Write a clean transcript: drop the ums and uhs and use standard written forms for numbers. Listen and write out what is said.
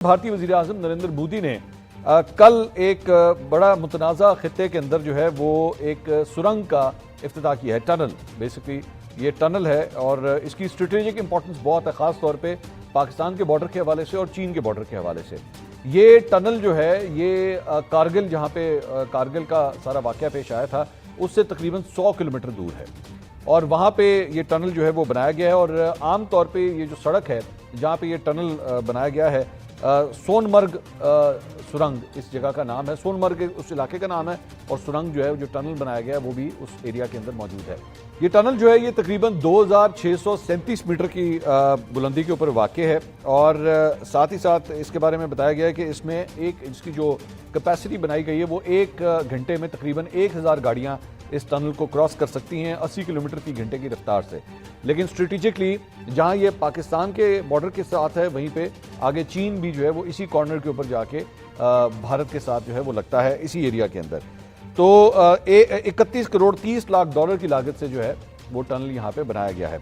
भारतीय वज़ीर आज़म नरेंद्र मोदी ने कल एक बड़ा मुतनाज़ा खित्ते के अंदर जो है वो एक सुरंग का इफ्तिताह किया है। टनल, बेसिकली ये टनल है और इसकी स्ट्रेटेजिक इंपॉर्टेंस बहुत है, ख़ास तौर पे पाकिस्तान के बॉर्डर के हवाले से और चीन के बॉर्डर के हवाले से। ये टनल जो है ये कारगिल, जहाँ पे कारगिल का सारा वाक़या पेश आया था, उससे तकरीबन 100 किलोमीटर दूर है और वहाँ पे ये टनल जो है वो बनाया गया है। और आम तौर पे ये जो सड़क है जहाँ पे ये टनल बनाया गया है, सोनमर्ग सुरंग इस जगह का नाम है, सोनमर्ग उस इलाके का नाम है और सुरंग जो है जो टनल बनाया गया है वो भी उस एरिया के अंदर मौजूद है। ये टनल जो है ये तकरीबन 2637 मीटर की बुलंदी के ऊपर वाक़ है और साथ ही साथ इसके बारे में बताया गया है कि इसमें इसकी जो कैपेसिटी बनाई गई है वो 1 घंटे में तकरीबन 1000 गाड़ियाँ इस टनल को क्रॉस कर सकती हैं 80 किलोमीटर की घंटे की रफ्तार से। लेकिन स्ट्रेटेजिकली जहां ये पाकिस्तान के बॉर्डर के साथ है, वहीं पे आगे चीन भी जो है वो इसी कॉर्नर के ऊपर जाके भारत के साथ जो है वो लगता है इसी एरिया के अंदर। तो 31 करोड़ 30 लाख डॉलर की लागत से जो है वो टनल यहाँ पे बनाया गया है।